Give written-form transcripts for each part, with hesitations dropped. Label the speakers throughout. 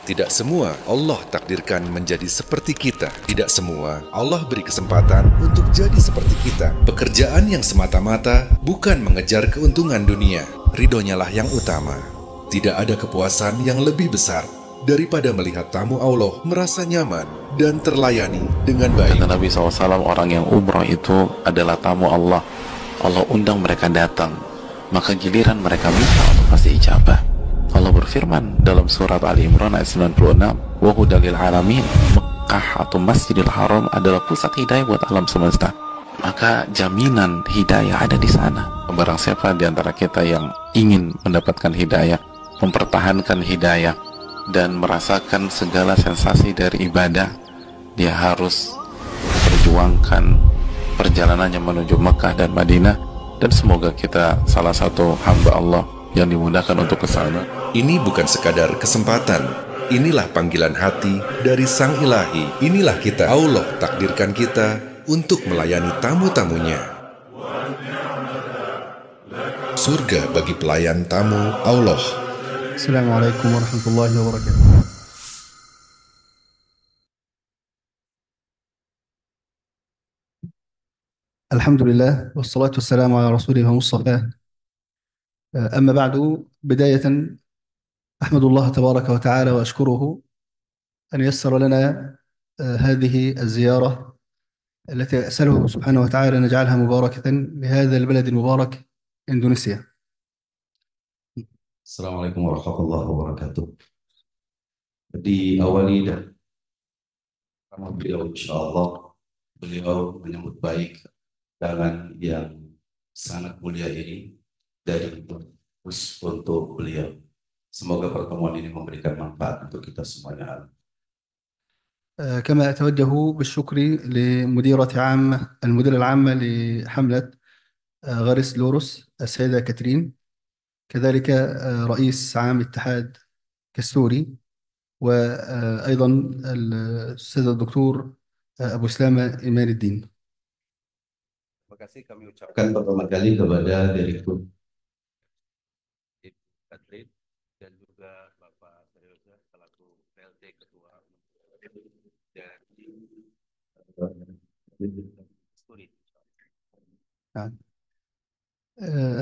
Speaker 1: Tidak semua Allah takdirkan menjadi seperti kita. Tidak semua Allah beri kesempatan untuk jadi seperti kita. Pekerjaan yang semata-mata bukan mengejar keuntungan dunia. Ridhonya lah yang utama. Tidak ada kepuasan yang lebih besar daripada melihat tamu Allah merasa nyaman dan terlayani dengan baik.
Speaker 2: Kata Nabi SAW, orang yang umrah itu adalah tamu Allah. Allah undang mereka datang, maka giliran mereka minta untuk pasti ijabah. Allah berfirman dalam surat Ali Imran ayat 96, wa hudalil alamin, Mekah atau Masjidil Haram adalah pusat hidayah buat alam semesta. Maka jaminan hidayah ada di sana. Barang siapa di antara kita yang ingin mendapatkan hidayah, mempertahankan hidayah, dan merasakan segala sensasi dari ibadah, dia harus perjuangkan perjalanannya menuju Mekah dan Madinah. Dan semoga kita salah satu hamba Allah yang dimudahkan untuk ke sana.
Speaker 1: Ini bukan sekadar kesempatan. Inilah panggilan hati dari Sang Ilahi. Inilah kita. Allah takdirkan kita untuk melayani tamu-tamunya. Surga bagi pelayan tamu Allah.
Speaker 3: Assalamualaikum warahmatullahi wabarakatuh. Alhamdulillah, wassalatu wassalamu ala rasulih wa mustafa. أما بعد، بداية أحمد الله تبارك وتعالى وأشكره أن يسر لنا هذه الزيارة التي أسأله سبحانه وتعالى أن يجعلها مباركة لهذا البلد المبارك إندونيسيا.
Speaker 4: Assalamualaikum warahmatullahi wabarakatuh. Diawali dan beliau, insya Allah, beliau menyambut baik dagangan yang sangat mulia ini dari khusus untuk beliau. Semoga pertemuan ini memberikan manfaat untuk kita semuanya.
Speaker 3: كما أتوجه بالشكر المديرة العامة لحملة غارس لوروس السيدة كاترين، كذلك رئيس عام اتحاد كستوري، وأيضا الأستاذ الدكتور أبو سلامة إيمان الدين.
Speaker 4: Terima kasih kami ucapkan pertama kali kepada Direktur Katrin dan juga Bapak Saryoga selaku PLT Ketua
Speaker 3: dari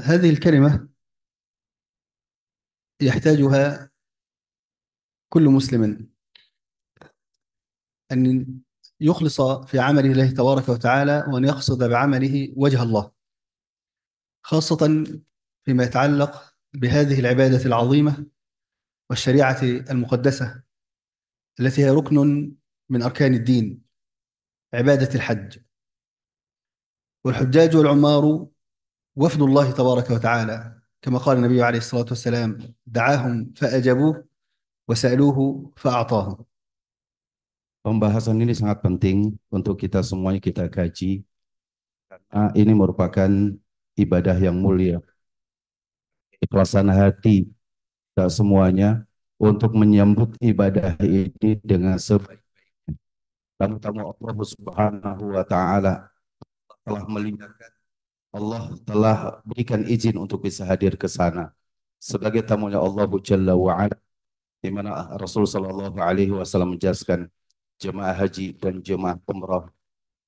Speaker 3: هذه الكلمة يحتاجها كل مسلم أن يخلص في عمله الله تبارك وتعالى، وأن يقصد بعمله وجه الله، خاصة فيما يتعلق بهذه العبادة العظيمة والشريعة المقدسة التي هي ركن من أركان الدين، عبادة الحج. والحجاج والعمار وفد الله تبارك وتعالى، كما قال النبي عليه الصلاة والسلام: دعاهم فأجابوه وسألوه فأعطاهم.
Speaker 4: Pembahasan ini sangat penting untuk kita semuanya kita kaji, karena ini merupakan ibadah yang mulia. Ikhlasan hati kita semuanya untuk menyambut ibadah ini dengan sebaik-baiknya. Tamu-tamu Allah Subhanahu wa Ta'ala telah melimpahkan, Allah telah berikan izin untuk bisa hadir ke sana sebagai tamunya Allah Jalla wa Ala, di mana Rasul sallallahu alaihi wasallam menjelaskan jemaah haji dan jemaah umrah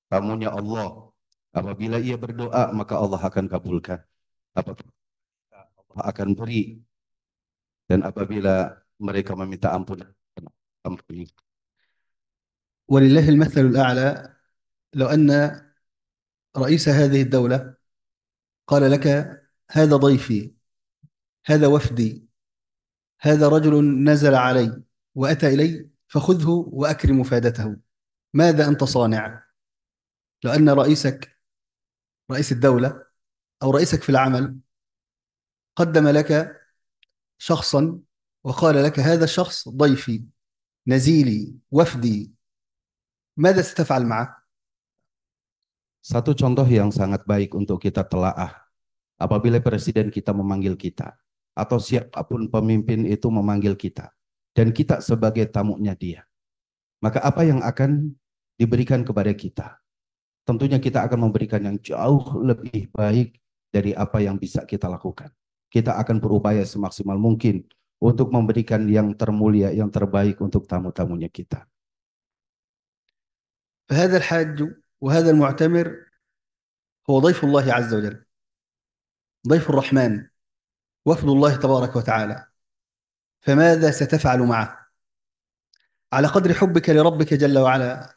Speaker 4: tamunya Allah. Apabila ia berdoa, maka Allah akan kabulkan. Apabila Allah akan beri, dan apabila mereka meminta ampun, ampuni.
Speaker 3: ولله المثل الأعلى. لو أن رئيس هذه الدولة قال لك: هذا ضيفي، هذا وفدي، هذا رجل نزل علي وأتى إلي فخذه وأكرم فادته، ماذا أنت صانع؟ لو أن رئيسك، رئيس الدولة أو رئيسك في العمل، قدم لك شخصا وقال لك: هذا الشخص ضيفي، نزيلي، وفدي، ماذا ستفعل معه؟
Speaker 4: Satu contoh yang sangat baik untuk kita telaah, apabila presiden kita memanggil kita, atau siapapun pemimpin itu memanggil kita, dan kita sebagai tamunya dia, maka apa yang akan diberikan kepada kita? Tentunya kita akan memberikan yang jauh lebih baik dari apa yang bisa kita lakukan. Kita akan berupaya semaksimal mungkin untuk memberikan yang termulia, yang terbaik untuk tamu-tamunya kita.
Speaker 3: فهذا الحاج وهذا المعتمر هو ضيف الله عز وجل، ضيف الرحمن، وفد الله تبارك وتعالى. فماذا ستفعل معه؟ على قدر حبك لربك جل وعلا،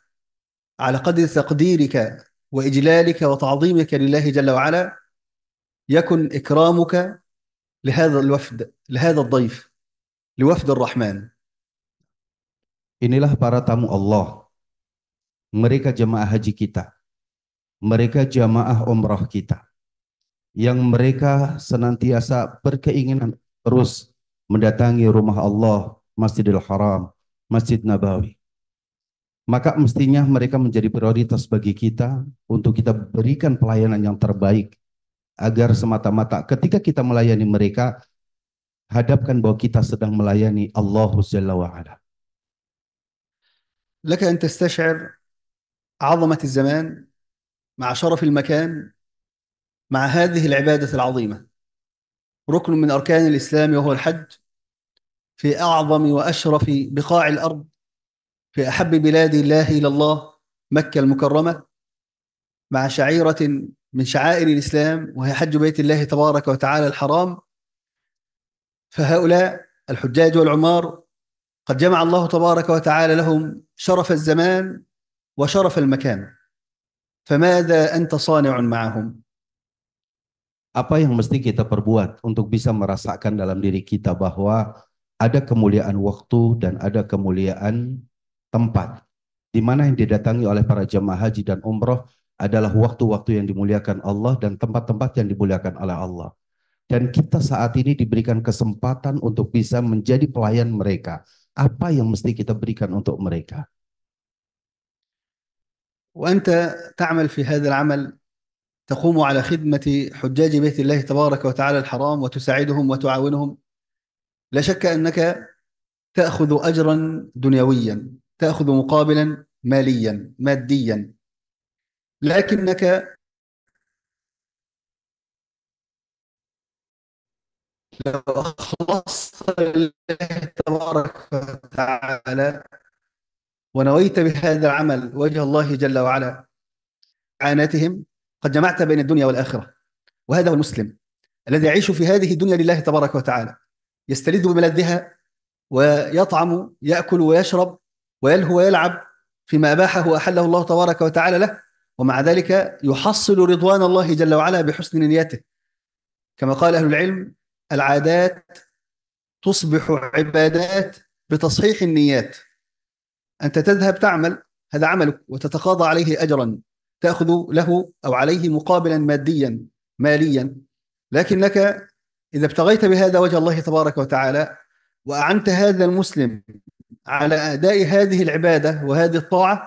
Speaker 3: على قدر تقديرك وإجلالك وتعظيمك لله جل وعلا، يكن إكرامك لهذا الوفد، لهذا الضيف، لوفد الرحمن.
Speaker 4: Inilah para tamu Allah, mereka jemaah haji kita, mereka jamaah umrah kita, yang mereka senantiasa berkeinginan terus mendatangi rumah Allah, Masjidil Haram, Masjid Nabawi. Maka mestinya mereka menjadi prioritas bagi kita untuk kita berikan pelayanan yang terbaik, agar semata-mata ketika kita melayani mereka, hadapkan bahwa kita sedang melayani Allah Jalla wa'ala.
Speaker 3: لك أن تستشعر عظمة الزمان مع شرف المكان مع هذه العبادة العظيمة، ركن من أركان الإسلام وهو الحج، في أعظم وأشرف بقاع الأرض، في أحب بلاد الله إلى الله، مكة المكرمة، مع شعيرة من شعائر الإسلام وهي حج بيت الله تبارك وتعالى الحرام. فهؤلاء الحجاج والعمار قد جمع الله تبارك وتعالى لهم شرف الزمان وشرف المكان، فماذا أنت صانع معهم؟
Speaker 4: Apa yang mesti kita perbuat untuk bisa merasakan dalam diri kita bahwa ada kemuliaan waktu dan ada kemuliaan tempat, di mana yang didatangi oleh para jemaah haji dan umroh adalah waktu-waktu yang dimuliakan Allah dan tempat-tempat yang dimuliakan oleh Allah. Dan kita saat ini diberikan kesempatan untuk bisa menjadi pelayan mereka. Apa yang mesti kita berikan untuk mereka?
Speaker 3: وأنت تعمل في هذا العمل، تقوم على خدمة حجاج بيت الله تبارك وتعالى الحرام وتساعدهم وتعاونهم. لا شك أنك تأخذ أجرا دنيويا، تأخذ مقابلا ماليا ماديا، لكنك لو أخلصت لله تبارك وتعالى ونويت بهذا العمل وجه الله جل وعلا عاناتهم، قد جمعت بين الدنيا والآخرة. وهذا هو المسلم الذي يعيش في هذه الدنيا لله تبارك وتعالى، يستلذ بملذها ويطعم، يأكل ويشرب ويلهو ويلعب فيما أباحه وأحله الله تبارك وتعالى له، ومع ذلك يحصل رضوان الله جل وعلا بحسن نيته. كما قال أهل العلم: العادات تصبح عبادات بتصحيح النيات. أنت تذهب تعمل، هذا عملك، وتتقاضى عليه أجرا، تأخذ له أو عليه مقابلا ماديا ماليا، لكنك إذا ابتغيت بهذا وجه الله تبارك وتعالى وأعنت هذا المسلم على أداء هذه العبادة وهذه الطاعة،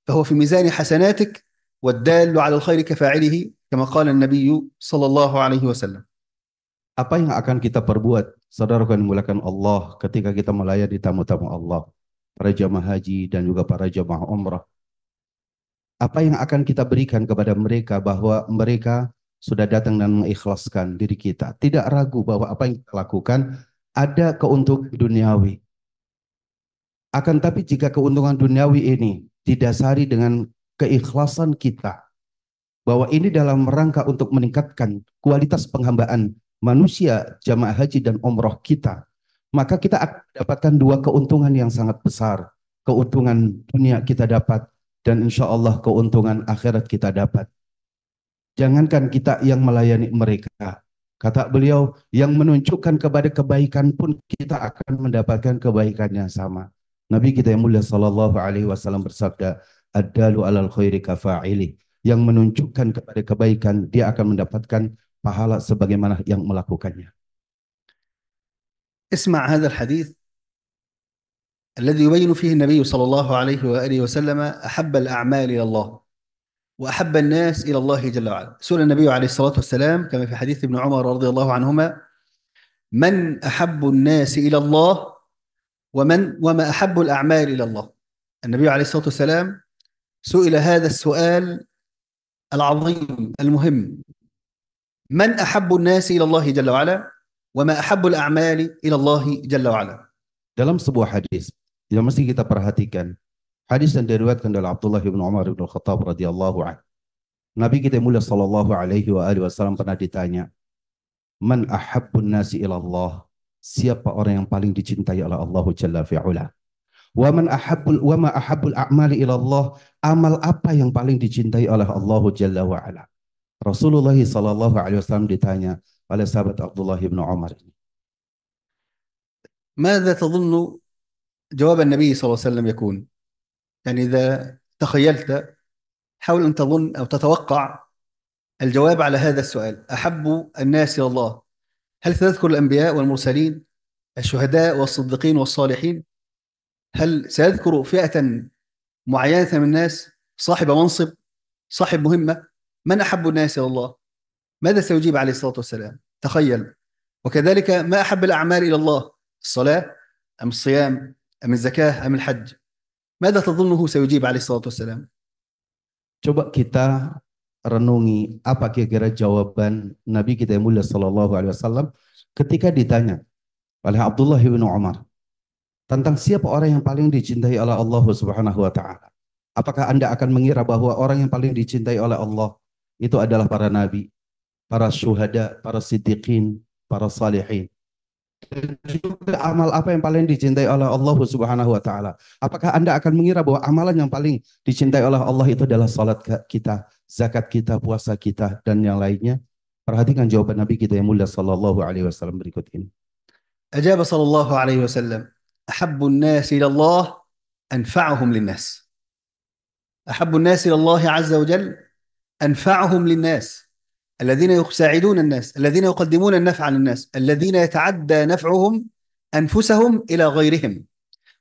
Speaker 3: فهو في ميزان حسناتك، والدال على الخير كفاعله، كما قال النبي صلى الله عليه وسلم.
Speaker 4: Apa yang akan kita perbuat, saudara yang dimuliakan Allah, ketika kita melayani tamu-tamu Allah, para jamaah haji dan juga para jamaah umrah? Apa yang akan kita berikan kepada mereka bahwa mereka sudah datang dan mengikhlaskan diri kita, tidak ragu bahwa apa yang kita lakukan ada keuntungan duniawi. Akan tapi jika keuntungan duniawi ini didasari dengan keikhlasan kita, bahwa ini dalam rangka untuk meningkatkan kualitas penghambaan manusia jamaah haji dan umroh kita, maka kita akan mendapatkan dua keuntungan yang sangat besar. Keuntungan dunia kita dapat, dan insya Allah keuntungan akhirat kita dapat. Jangankan kita yang melayani mereka, kata beliau, yang menunjukkan kepada kebaikan pun kita akan mendapatkan kebaikan yang sama. Nabi kita yang mulia sallallahu alaihi wasallam bersabda, ad-dalu alal khairi kafa'ili, yang menunjukkan kepada kebaikan dia akan mendapatkan pahala sebagaimana yang melakukannya.
Speaker 3: اسمع هذا الحديث الذي يبين فيه النبي صلى الله عليه وآله وسلم أحب الأعمال إلى الله وأحب الناس إلى الله جل وعلا. سئل النبي عليه الصلاة والسلام كما في حديث ابن عمر رضي الله عنهما: من أحب الناس إلى الله وما أحب الأعمال إلى الله؟ النبي عليه الصلاة والسلام سئل هذا السؤال العظيم المهم: من أحب الناس إلى الله جل وعلا وما أحب الأعمال إلى الله جل وعلا.
Speaker 4: Dalam sebuah hadis yang mesti kita perhatikan, hadis yang diriwayatkan oleh Abdullah bin Umar bin Khattab radhiyallahu anhu. Nabi kita mulia sallallahu alaihi wa alihi wasallam pernah ditanya, "Man ahabbun nasi ila Allah?" Siapa orang yang paling dicintai oleh Allah Jalla fi'ala? Wa ma ahabbul a'mali ila Allah? Amal apa yang paling dicintai oleh Allah Jalla wa ala? Rasulullah sallallahu alaihi wasallam ditanya oleh sahabat Abdullah bin Umar.
Speaker 3: ماذا تظن جواب النبي صلى الله عليه وسلم يكون؟ يعني إذا تخيلت، حاول أن تظن أو تتوقع الجواب على هذا السؤال: أحب الناس إلى الله، هل سيذكر الأنبياء والمرسلين، الشهداء والصديقين والصالحين؟ هل سيذكر فئة معينة من الناس، صاحب منصب، صاحب مهمة؟ من أحب الناس إلى الله؟ ماذا سيجيب عليه الصلاة والسلام؟ تخيل. وكذلك ما أحب الأعمال إلى الله، الصلاة أم الصيام أم الزكاة أم الحج؟ ماذا تظنه سيجيب عليه الصلاة والسلام؟
Speaker 4: Coba kita renungi apa kira-kira jawaban Nabi kita yang mulia sallallahu alaihi wasallam ketika ditanya oleh Abdullah bin Umar tentang siapa orang yang paling dicintai oleh Allah Subhanahu wa taala. Apakah Anda akan mengira bahwa orang yang paling dicintai oleh Allah itu adalah para nabi, para syuhada, para siddiqin, para salihin? Dan juga amal apa yang paling dicintai oleh Allah Subhanahu wa taala? Apakah Anda akan mengira bahwa amalan yang paling dicintai oleh Allah itu adalah salat kita, zakat kita, puasa kita dan yang lainnya? Perhatikan jawaban Nabi kita yang mulia sallallahu alaihi wasallam berikut ini.
Speaker 3: أجاب صلى الله عليه وسلم: أحب الناس إلى الله أنفعهم للناس. أحب الناس إلى الله عز وجل أنفعهم للناس، الذين يساعدون الناس، الذين يقدمون النفع للناس، الذين يتعدى نفعهم أنفسهم إلى غيرهم.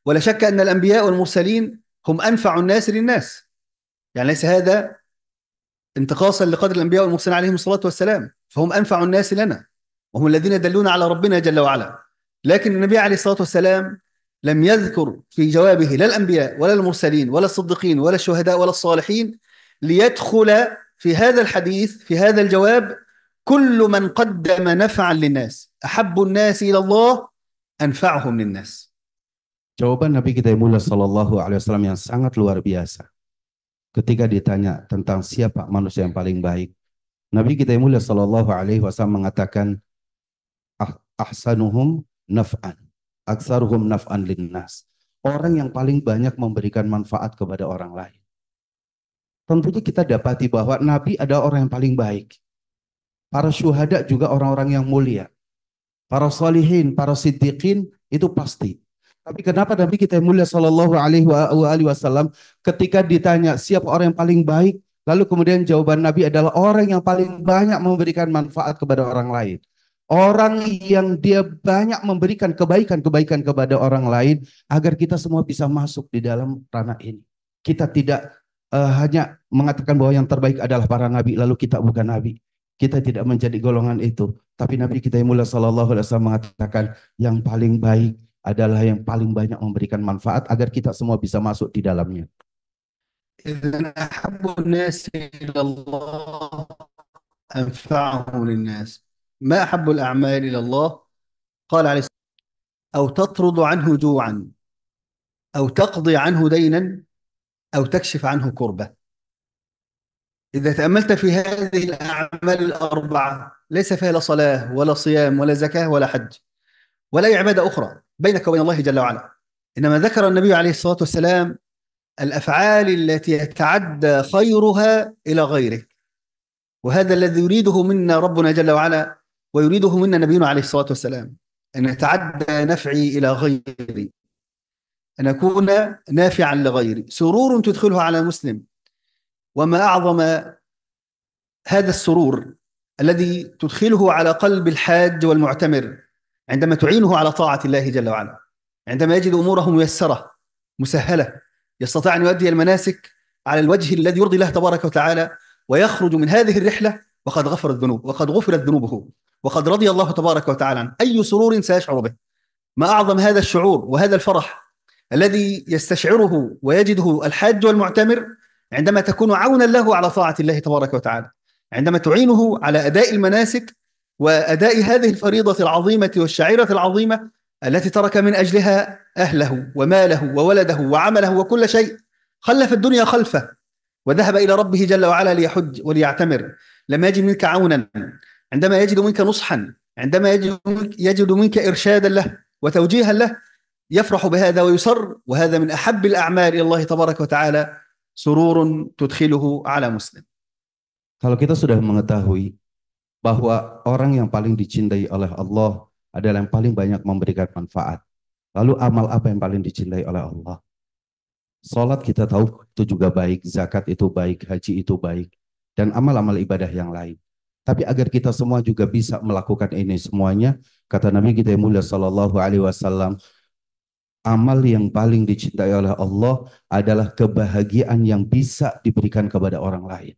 Speaker 3: ولا شك أن الأنبياء والمرسلين هم أنفع الناس للناس، يعني ليس هذا انتقاصا لقدر الأنبياء والمرسلين عليهم الصلاة والسلام، فهم أنفع الناس لنا وهم الذين يدلون على ربنا جل وعلا. لكن النبي عليه الصلاة والسلام لم يذكر في جوابه لا الأنبياء ولا المرسلين ولا الصديقين ولا الشهداء ولا الصالحين ليدخل في هذا الحديث، في هذا الجواب، كل من قدم نفعا للناس. أحب الناس إلى الله أنفعهم للناس.
Speaker 4: Jawaban Nabi kita yang mulia sallallahu alaihi wasallam yang sangat luar biasa. Ketika ditanya tentang siapa manusia yang paling baik, Nabi kita yang mulia sallallahu alaihi wasallam mengatakan ahsanuhum naf'an, aktsaruhum naf'an linnas. Orang yang paling banyak memberikan manfaat kepada orang lain. Tentunya kita dapati bahwa Nabi adalah orang yang paling baik. Para syuhada juga orang-orang yang mulia. Para salihin, para siddiqin itu pasti. Tapi kenapa Nabi kita yang mulia sallallahu alaihi wasallam ketika ditanya siapa orang yang paling baik, lalu kemudian jawaban Nabi adalah orang yang paling banyak memberikan manfaat kepada orang lain. Orang yang dia banyak memberikan kebaikan kepada orang lain agar kita semua bisa masuk di dalam ranah ini. Kita tidak hanya mengatakan bahwa yang terbaik adalah para nabi lalu kita bukan nabi. Kita tidak menjadi golongan itu. Tapi Nabi kita yang mulia sallallahu alaihi wasallam mengatakan yang paling baik adalah yang paling banyak memberikan manfaat agar kita semua bisa masuk di dalamnya.
Speaker 3: إذن أحب الناس إلى الله أنفعهم للناس. ما أحب الأعمال إلى الله؟ قال عليه الصلاة والسلام: أو تطرد عنه جوعا، أو تقضي عنه دينا، أو تكشف عنه كربة. إذا تأملت في هذه الأعمال الأربعة ليس فيها لا صلاة ولا صيام ولا زكاة ولا حج ولا أي عبادة أخرى بينك وبين الله جل وعلا، إنما ذكر النبي عليه الصلاة والسلام الأفعال التي يتعدى خيرها إلى غيره، وهذا الذي يريده منا ربنا جل وعلا ويريده منا نبينا عليه الصلاة والسلام، أن يتعدى نفعي إلى غيري، أن أكون نافعا لغيري. سرور تدخله على مسلم، وما أعظم هذا السرور الذي تدخله على قلب الحاج والمعتمر عندما تعينه على طاعة الله جل وعلا، عندما يجد أموره ميسرة مسهلة، يستطيع أن يؤدي المناسك على الوجه الذي يرضي الله تبارك وتعالى، ويخرج من هذه الرحلة وقد غفر الذنوب، وقد غفرت ذنوبه، وقد رضي الله تبارك وتعالى عنه. أي سرور سيشعر به! ما أعظم هذا الشعور وهذا الفرح الذي يستشعره ويجده الحاج والمعتمر عندما تكون عونا له على طاعة الله تبارك وتعالى، عندما تعينه على أداء المناسك وأداء هذه الفريضة العظيمة والشعيرة العظيمة التي ترك من أجلها أهله وماله وولده وعمله وكل شيء، خلف الدنيا خلفه وذهب إلى ربه جل وعلا ليحج وليعتمر. لما يجد منك عونا، عندما يجد منك نصحا، عندما يجد منك إرشادا له وتوجيها له، يفرح بهذا ويسر، وهذا من أحب الأعمال إلى الله تبارك وتعالى، سرور تدخله على مسلم.
Speaker 4: Kalau kita sudah mengetahui bahwa orang yang paling dicintai oleh Allah adalah yang paling banyak memberikan manfaat, lalu amal apa yang paling dicintai oleh Allah? Salat kita tahu itu juga baik, zakat itu baik, haji itu baik, dan amal-amal ibadah yang lain. Tapi agar kita semua juga bisa melakukan ini semuanya, kata Nabi kita yang mulia sallallahu alaihi wasallam, amal yang paling dicintai oleh Allah adalah kebahagiaan yang bisa diberikan kepada orang lain.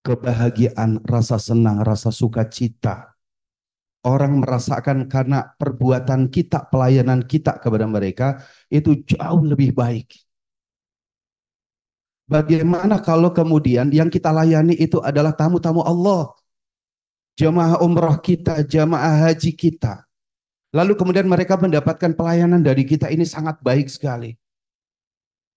Speaker 4: Kebahagiaan, rasa senang, rasa sukacita. Orang merasakan karena perbuatan kita, pelayanan kita kepada mereka itu jauh lebih baik. Bagaimana kalau kemudian yang kita layani itu adalah tamu-tamu Allah, jamaah umrah kita, jamaah haji kita. Lalu kemudian mereka mendapatkan pelayanan dari kita, ini sangat baik sekali.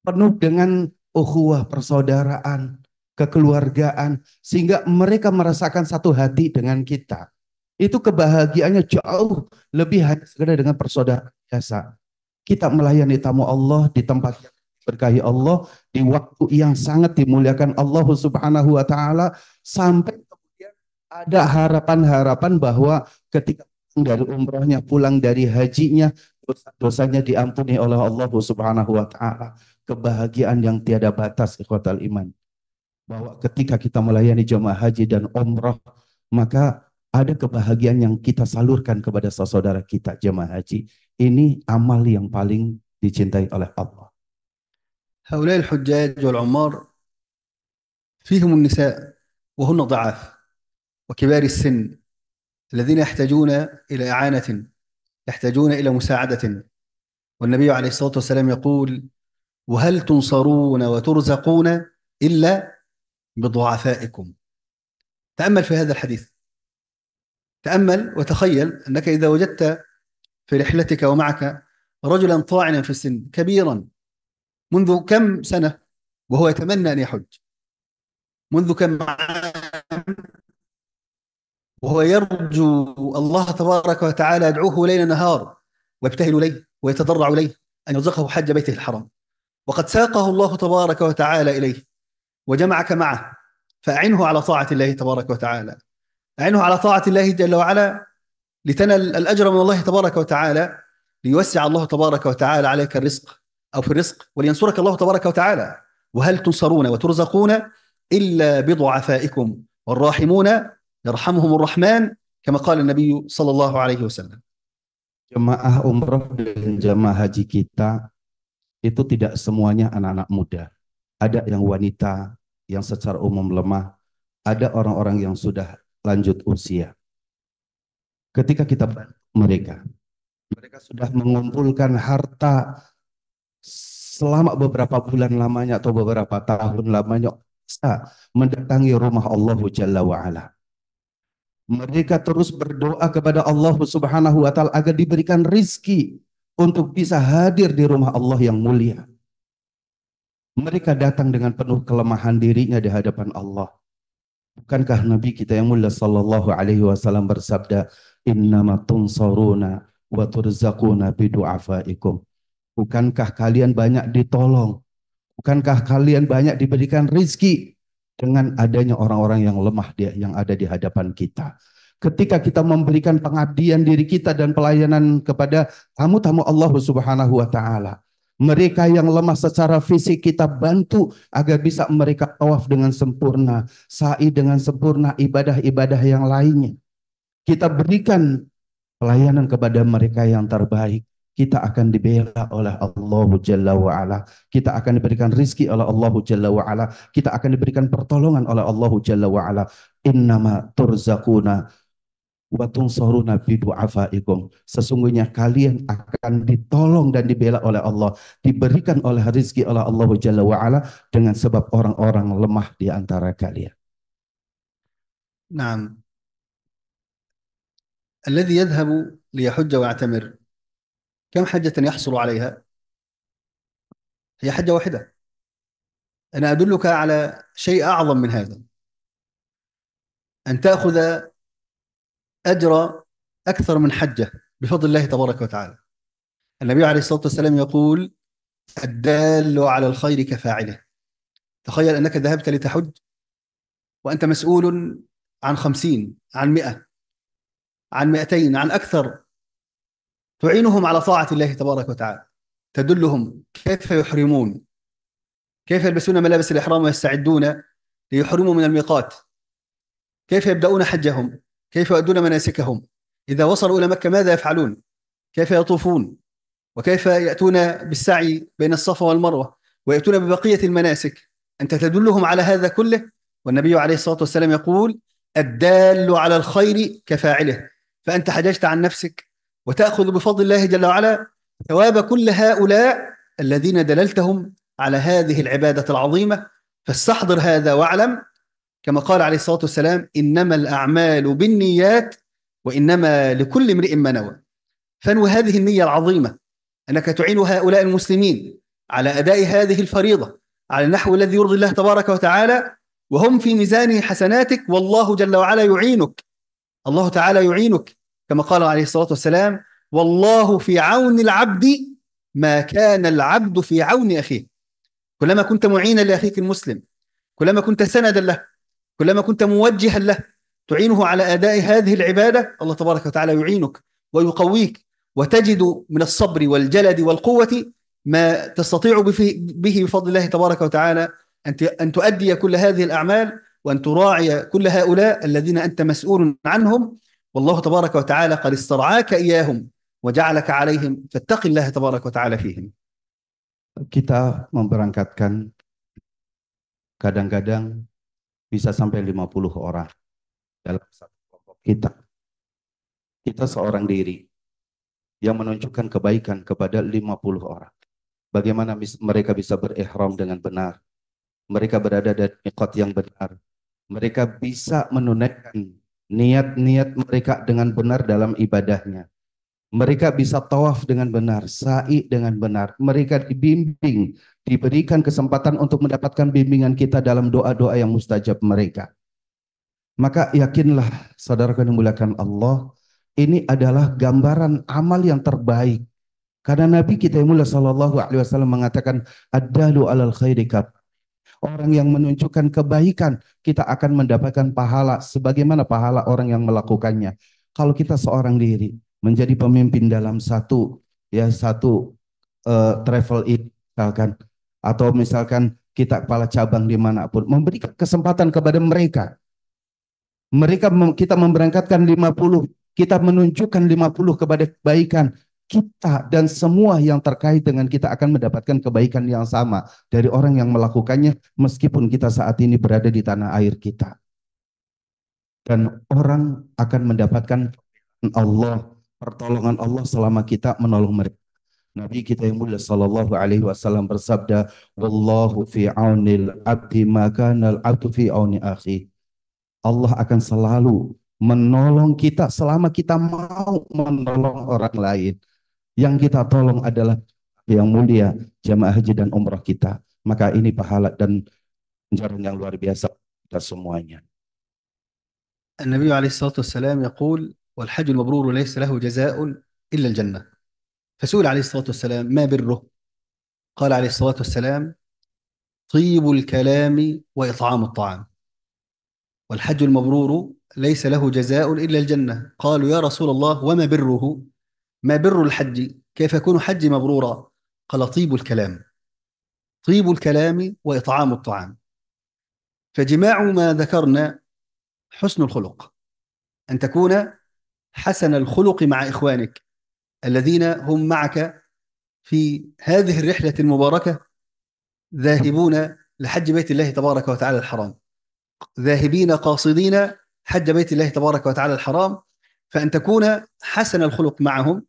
Speaker 4: Penuh dengan ukhuwah, persaudaraan, kekeluargaan, sehingga mereka merasakan satu hati dengan kita. Itu kebahagiaannya jauh lebih hanya sekedar dengan persaudaraan biasa. Kita melayani tamu Allah di tempat yang berkahi Allah, di waktu yang sangat dimuliakan Allah Subhanahu wa Ta'ala, sampai kemudian ada harapan-harapan bahwa ketika dari umrohnya, pulang dari hajinya, dosanya diampuni oleh Allah Subhanahu wa Ta'ala. Kebahagiaan yang tiada batas, ikhwatal iman. Bahwa ketika kita melayani jemaah haji dan umrah, maka ada kebahagiaan yang kita salurkan kepada saudara kita jemaah haji. Ini amal yang paling dicintai oleh Allah.
Speaker 3: هؤلاء الحجاج والعمار فيهم النساء وهن ضعاف وكبار السن الذين يحتاجون إلى إعانة، يحتاجون إلى مساعدة. والنبي عليه الصلاة والسلام يقول: وهل تنصرون وترزقون إلا بضعفائكم. تأمل في هذا الحديث، تأمل وتخيل أنك إذا وجدت في رحلتك ومعك رجلا طاعنا في السن كبيرا منذ كم سنة وهو يتمنى أن يحج، منذ كم عام وهو يرجو الله تبارك وتعالى، يدعوه ليل نهار ويبتهل إليه ويتضرع إليه أن يرزقه حج بيته الحرام، وقد ساقه الله تبارك وتعالى إليه وجمعك معه، فأعنه على طاعة الله تبارك وتعالى، أعنه على طاعة الله جل وعلا لتنل الأجر من الله تبارك وتعالى، ليوسع الله تبارك وتعالى عليك الرزق أو في الرزق، ولينصرك الله تبارك وتعالى. وهل تنصرون وترزقون إلا بضعفائكم والراحمون يرحمهم الرحمن كما قال النبي صلى الله عليه وسلم.
Speaker 4: Jemaah umrah dan jemaah haji kita itu tidak semuanya anak-anak muda. Ada yang wanita yang secara umum lemah, ada orang-orang yang sudah lanjut usia. Ketika kita bantu mereka sudah mengumpulkan harta selama beberapa bulan lamanya atau beberapa tahun lamanya, bisa mendatangi rumah Allah Jalla wa'ala. Mereka terus berdoa kepada Allah Subhanahu wa Ta'ala agar diberikan rizki untuk bisa hadir di rumah Allah yang mulia. Mereka datang dengan penuh kelemahan dirinya di hadapan Allah. Bukankah Nabi kita yang mulia sallallahu alaihi wasallam bersabda, innama tunsaruna wa turzaquna bidu'afaikum. Bukankah kalian banyak ditolong? Bukankah kalian banyak diberikan rizki dengan adanya orang-orang yang lemah yang ada di hadapan kita? Ketika kita memberikan pengabdian diri kita dan pelayanan kepada tamu-tamu Allah Subhanahu wa Ta'ala, mereka yang lemah secara fisik kita bantu agar bisa mereka tawaf dengan sempurna, sa'i dengan sempurna, ibadah-ibadah yang lainnya. Kita berikan pelayanan kepada mereka yang terbaik. Kita akan dibela oleh Allah Jalla wa'ala. Kita akan diberikan rizki oleh Allah Jalla wa'ala. Kita akan diberikan pertolongan oleh Allah Jalla wa'ala. Innama turzaquna wa tunsaruna bidu'afaikum. Sesungguhnya kalian akan ditolong dan dibela oleh Allah, diberikan oleh rizki oleh Allah Jalla wa'ala dengan sebab orang-orang lemah di antara kalian.
Speaker 3: نعم، الذي يذهب ليحج ويعتمر كم حجة يحصل عليها؟ هي حجة واحدة. أنا أدلك على شيء أعظم من هذا، أن تأخذ أجر أكثر من حجة بفضل الله تبارك وتعالى. النبي عليه الصلاة والسلام يقول: الدال على الخير كفاعله. تخيل أنك ذهبت لتحج وأنت مسؤول عن 50، عن 100، عن 200، عن أكثر، تعينهم على طاعة الله تبارك وتعالى، تدلهم كيف يحرمون، كيف يلبسون ملابس الإحرام ويستعدون ليحرموا من الميقات، كيف يبدأون حجهم، كيف يؤدون مناسكهم، إذا وصلوا إلى مكة ماذا يفعلون، كيف يطوفون، وكيف يأتون بالسعي بين الصفا والمروة، ويأتون ببقية المناسك. أنت تدلهم على هذا كله، والنبي عليه الصلاة والسلام يقول: الدال على الخير كفاعله. فأنت حججت عن نفسك وتأخذ بفضل الله جل وعلا ثواب كل هؤلاء الذين دللتهم على هذه العبادة العظيمة. فاستحضر هذا واعلم، كما قال عليه الصلاة والسلام: إنما الأعمال بالنيات وإنما لكل امرئ ما نوى. فانوي هذه النية العظيمة، أنك تعين هؤلاء المسلمين على أداء هذه الفريضة على النحو الذي يرضي الله تبارك وتعالى، وهم في ميزان حسناتك، والله جل وعلا يعينك. الله تعالى يعينك، كما قال عليه الصلاة والسلام: والله في عون العبد ما كان العبد في عون أخيه. كلما كنت معينا لأخيك المسلم، كلما كنت سندا له، كلما كنت موجها له تعينه على أداء هذه العبادة، الله تبارك وتعالى يعينك ويقويك، وتجد من الصبر والجلد والقوة ما تستطيع به بفضل الله تبارك وتعالى أن تؤدي كل هذه الأعمال، وأن تراعي كل هؤلاء الذين أنت مسؤول عنهم. والله تبارك وتعالى قد استرعاك إياهم وجعلك عليهم، فاتق الله تبارك وتعالى فيهم.
Speaker 4: Kita memberangkatkan kadang-kadang bisa sampai 50 orang dalam satu kelompok kita. Kita seorang diri yang menunjukkan kebaikan kepada 50 orang. Bagaimana mereka bisa berihram dengan benar, mereka berada di miqat yang benar, mereka bisa menunaikan niat-niat mereka dengan benar dalam ibadahnya, mereka bisa tawaf dengan benar, sa'i dengan benar, mereka dibimbing, diberikan kesempatan untuk mendapatkan bimbingan kita dalam doa-doa yang mustajab mereka. Maka yakinlah saudara yang dimuliakan Allah, ini adalah gambaran amal yang terbaik. Karena Nabi kita yang mulia sallallahu alaihi wasallam mengatakan, ad-dalu alal khairi kaf. Orang yang menunjukkan kebaikan, kita akan mendapatkan pahala sebagaimana pahala orang yang melakukannya. Kalau kita seorang diri menjadi pemimpin dalam satu travel misalkan, atau misalkan kita kepala cabang dimanapun, memberikan kesempatan kepada mereka. Kita memberangkatkan 50, kita menunjukkan 50 kepada kebaikan. Kita dan semua yang terkait dengan kita akan mendapatkan kebaikan yang sama dari orang yang melakukannya, meskipun kita saat ini berada di tanah air kita. Dan orang akan mendapatkan Allah, pertolongan Allah selama kita menolong mereka. Nabi kita yang mulia sallallahu alaihi wasallam bersabda, wallahu fi aunil abdi ma kana al abdu fi auni akhi. Allah akan selalu menolong kita selama kita mau menolong orang lain. Yang kita tolong adalah yang mulia, jamaah haji dan umrah kita. Maka ini pahala dan ganjaran yang luar biasa kita semuanya.
Speaker 3: النبي عليه الصلاة والسلام يقول: والحج المبرور ليس له جزاء إلا الجنة. فسئل عليه الصلاة والسلام: ما بره؟ قال عليه الصلاة والسلام: طيب الكلام وإطعام الطعام. والحج المبرور ليس له جزاء إلا الجنة. قالوا: يا رسول الله وما بره؟ ما بر الحج؟ كيف يكون حج مبرورا؟ قال: طيب الكلام. طيب الكلام وإطعام الطعام. فجماع ما ذكرنا حسن الخلق، أن تكون حسن الخلق مع إخوانك الذين هم معك في هذه الرحلة المباركة، ذاهبون لحج بيت الله تبارك وتعالى الحرام، ذاهبين قاصدين حج بيت الله تبارك وتعالى الحرام. فأن تكون حسن الخلق معهم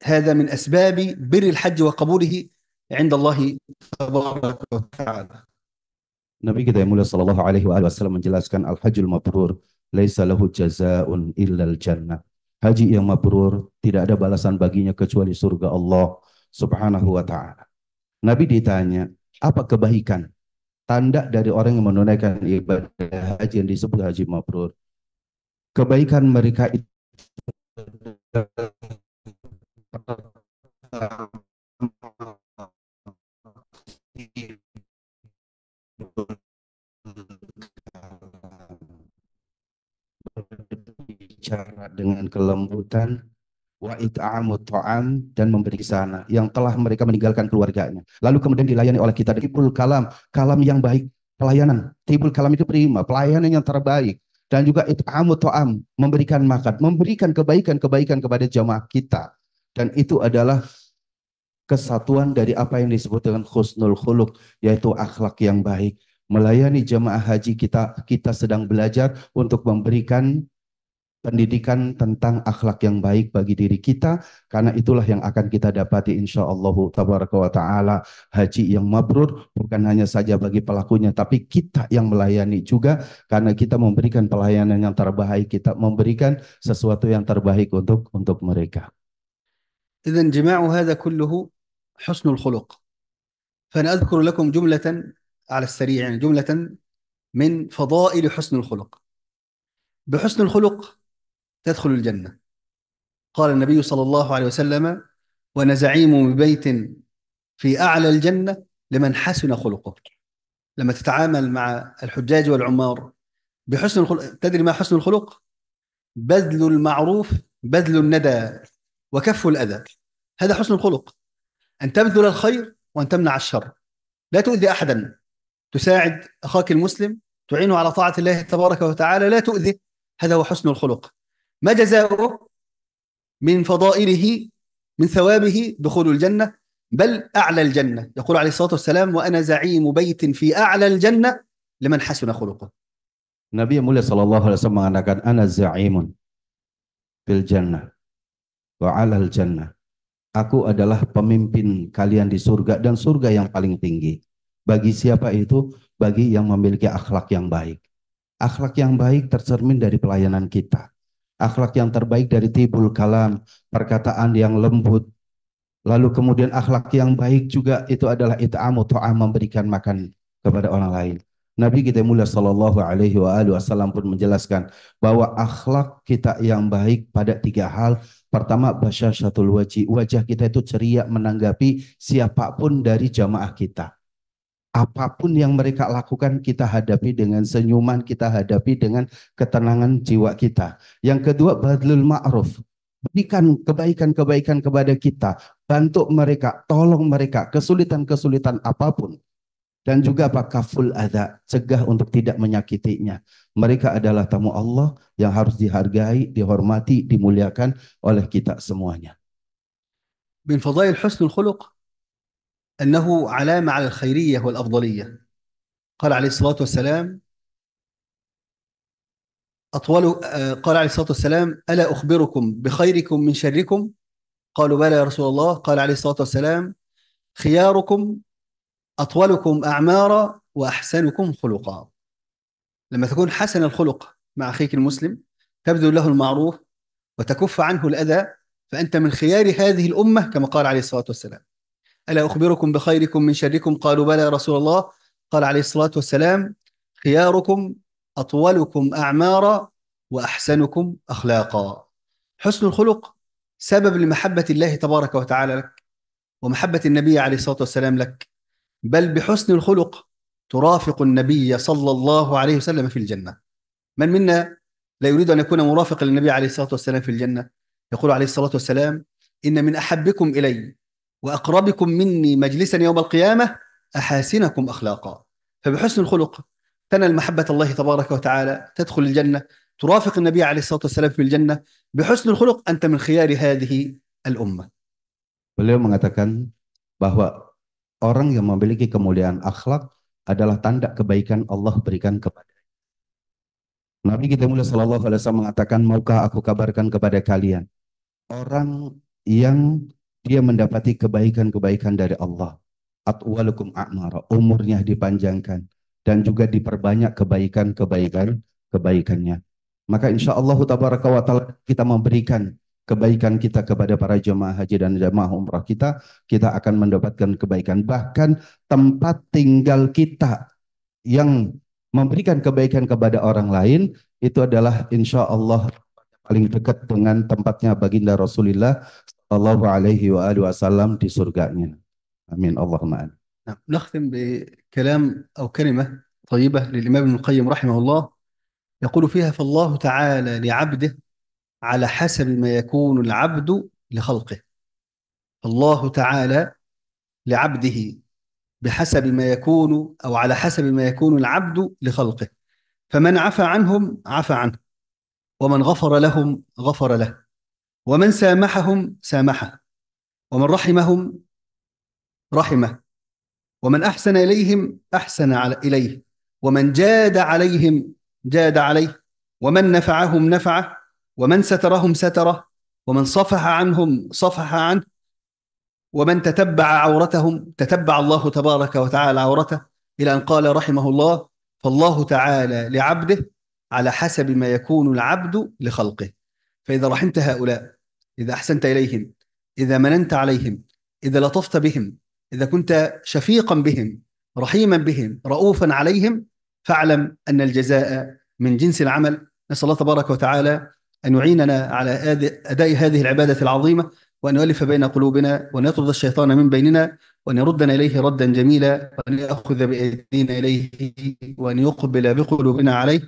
Speaker 3: هذا من أسباب بر الحج وقبوله عند الله تبارك وتعالى.
Speaker 4: Nabi kita yang mulia sallallahu alaihi wasallam menjelaskan al-hajjul mabrur laisa lahu jazaa'un illal jannah. haji yang mabrur tidak ada balasan baginya kecuali surga Allah Subhanahu wa taala. Nabi ditanya, apa kebaikan tanda dari orang yang menunaikan ibadah haji yang disebut haji mabrur? Kebaikan mereka itu bicara dengan kelembutan, wa it'amut ta'am, dan memberi sana yang telah mereka meninggalkan keluarganya. Lalu kemudian dilayani oleh kita tibul kalam, kalam yang baik, pelayanan. Tibul kalam itu prima, pelayanan yang terbaik. Dan juga it'amut ta'am, memberikan makan, memberikan kebaikan-kebaikan kepada jamaah kita. Dan itu adalah kesatuan dari apa yang disebut dengan husnul khuluq, yaitu akhlak yang baik. Melayani jamaah haji kita sedang belajar untuk memberikan pendidikan tentang akhlak yang baik bagi diri kita, karena itulah yang akan kita dapati insyaallah tabaraka wa taala haji yang mabrur, bukan hanya saja bagi pelakunya tapi kita yang melayani juga, karena kita memberikan pelayanan yang terbaik, kita memberikan sesuatu yang terbaik untuk mereka.
Speaker 3: إذن جماع هذا كله حسن الخلق. فأنا أذكر لكم جملة على السريع، يعني جملة من فضائل حسن الخلق. بحسن الخلق تدخل الجنة. قال النبي صلى الله عليه وسلم: وأنا زعيم ببيت في أعلى الجنة لمن حسن خلقه. لما تتعامل مع الحجاج والعمار بحسن الخلق، تدري ما حسن الخلق؟ بذل المعروف، بذل الندى، وكف الأذى. هذا حسن الخلق، أن تبذل الخير وأن تمنع الشر، لا تؤذي أحدا، تساعد أخاك المسلم، تعينه على طاعة الله تبارك وتعالى، لا تؤذي. هذا هو حسن الخلق. ما جزاؤه؟ من فضائله، من ثوابه دخول الجنة، بل أعلى الجنة. يقول عليه الصلاة والسلام: وأنا زعيم بيت في أعلى الجنة لمن حسن خلقه.
Speaker 4: Nabi yang mulia sallallahu alaihi wasallam mengatakan, ana za'imun fil jannah wa 'alal jannah. Aku adalah pemimpin kalian di surga, dan surga yang paling tinggi. Bagi siapa itu? Bagi yang memiliki akhlak yang baik. Akhlak yang baik tercermin dari pelayanan kita. Akhlak yang terbaik dari tibul kalam, perkataan yang lembut. Lalu kemudian akhlak yang baik juga itu adalah it'amu ta'am, memberikan makan kepada orang lain. Nabi kita mulia sallallahu alaihi wasallam pun menjelaskan bahwa akhlak kita yang baik pada 3 hal. Pertama, basyasyatul wajhi, wajah kita itu ceria menanggapi siapapun dari jamaah kita. Apapun yang mereka lakukan kita hadapi dengan senyuman, kita hadapi dengan ketenangan jiwa kita. Yang kedua, badlul ma'ruf, berikan kebaikan-kebaikan kepada kita, bantu mereka, tolong mereka, kesulitan-kesulitan apapun. Dan juga apa? Kaful adza, cegah untuk tidak menyakitinya. Mereka adalah tamu Allah yang harus dihargai, dihormati, dimuliakan oleh kita semuanya.
Speaker 3: من فضائل حسن الخلق أنه علامة على الخيرية والأفضلية. قال عليه الصلاة والسلام: قال عليه الصلاة والسلام: ألا أخبركم بخيركم من شركم؟ قالوا: بلى يا رسول الله. قال عليه الصلاة والسلام: خياركم أطولكم أعمارا وأحسنكم خلقا. لما تكون حسن الخلق مع أخيك المسلم، تبذل له المعروف وتكف عنه الأذى، فأنت من خيار هذه الأمة كما قال عليه الصلاة والسلام. ألا أخبركم بخيركم من شركم؟ قالوا: بلى يا رسول الله. قال عليه الصلاة والسلام: خياركم أطولكم أعمارا وأحسنكم أخلاقا. حسن الخلق سبب لمحبة الله تبارك وتعالى لك، ومحبة النبي عليه الصلاة والسلام لك، بل بحسن الخلق ترافق النبي صلى الله عليه وسلم في الجنة. من منا لا يريد أن يكون مرافقا للنبي عليه الصلاة والسلام في الجنة؟ يقول عليه الصلاة والسلام: إن من أحبكم إلي وأقربكم مني مجلسا يوم القيامة أحاسنكم أخلاقا. فبحسن الخلق تنال محبة الله تبارك وتعالى، تدخل الجنة، ترافق النبي عليه الصلاة والسلام في الجنة. بحسن الخلق أنت من خيار هذه الأمة.
Speaker 4: Beliau mengatakan bahwa orang yang memiliki kemuliaan akhlak adalah tanda kebaikan Allah berikan kepada. Nabi kita mulia sallallahu alaihi wasallam mengatakan, maukah aku kabarkan kepada kalian orang yang dia mendapati kebaikan-kebaikan dari Allah. Atwalukum a'mara, umurnya dipanjangkan dan juga diperbanyak kebaikan-kebaikannya. maka insya Allah tabaraka wa ta'ala kita memberikan kebaikan kita kepada para jemaah haji dan jemaah umrah kita, kita akan mendapatkan kebaikan. Bahkan tempat tinggal kita yang memberikan kebaikan kepada orang lain, itu adalah insya Allah paling dekat dengan tempatnya baginda Rasulullah sallallahu alaihi wa alihi wasallam di surganya. Amin Allahumma amin.
Speaker 3: نعم. نختم بكلام أو كلمة طيبة للإمام ابن القيم رحمه الله، يقول فيها: فالله تعالى لعبده على حسب ما يكون العبد لخلقه. الله تعالى لعبده بحسب ما يكون أو على حسب ما يكون العبد لخلقه، فمن عفى عنهم عفى عنه، ومن غفر لهم غفر له، ومن سامحهم سامحه، ومن رحمهم رحمه، ومن أحسن إليهم أحسن إليه، ومن جاد عليهم جاد عليه، ومن نفعهم نفعه، ومن سترهم ستره، ومن صفح عنهم صفح عنه، ومن تتبع عورتهم تتبع الله تبارك وتعالى عورته، إلى أن قال رحمه الله: فالله تعالى لعبده على حسب ما يكون العبد لخلقه. فإذا رحمت هؤلاء، إذا أحسنت إليهم، إذا مننت عليهم، إذا لطفت بهم، إذا كنت شفيقا بهم، رحيما بهم، رؤوفا عليهم، فاعلم أن الجزاء من جنس العمل. نسأل الله تبارك وتعالى أن يعيننا على أداء هذه العبادة العظيمة، وأن يؤلف بين قلوبنا، وأن يطرد الشيطان من بيننا، وأن يردنا إليه ردا جميلا، وأن يأخذ بأيدينا إليه، وأن يقبل بقلوبنا عليه.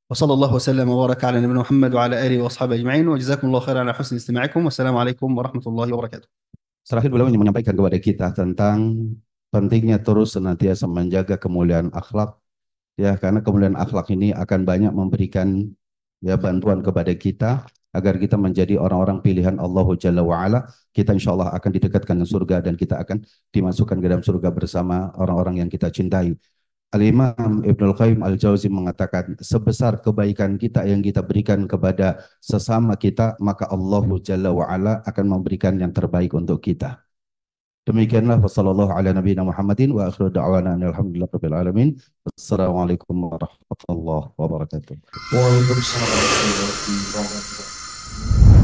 Speaker 3: وصلى الله وسلم وبارك على نبينا محمد وعلى آله وأصحابه أجمعين، وجزاكم الله خيرا على حسن استماعكم، والسلام عليكم ورحمة الله وبركاته.
Speaker 4: Terakhir beliau menyampaikan kepada kita tentang pentingnya terus senantiasa menjaga kemuliaan akhlak, ya, karena kemuliaan akhlak ini akan banyak memberikan ya bantuan kepada kita agar kita menjadi orang-orang pilihan Allah Jalla wa'ala. Kita insya Allah akan didekatkan dengan surga dan kita akan dimasukkan ke dalam surga bersama orang-orang yang kita cintai. Al-Imam Ibnul Qayyim Al-Jauzi mengatakan, sebesar kebaikan kita yang kita berikan kepada sesama kita, maka Allah Jalla wa'ala akan memberikan yang terbaik untuk kita. Demikianlah, wassallallahu ala nabiyina Muhammadin wa akhiru da'wana alhamdulillah rabbil alamin. Assalamualaikum warahmatullahi wabarakatuh.
Speaker 5: Waalaikumsalam warahmatullahi wabarakatuh.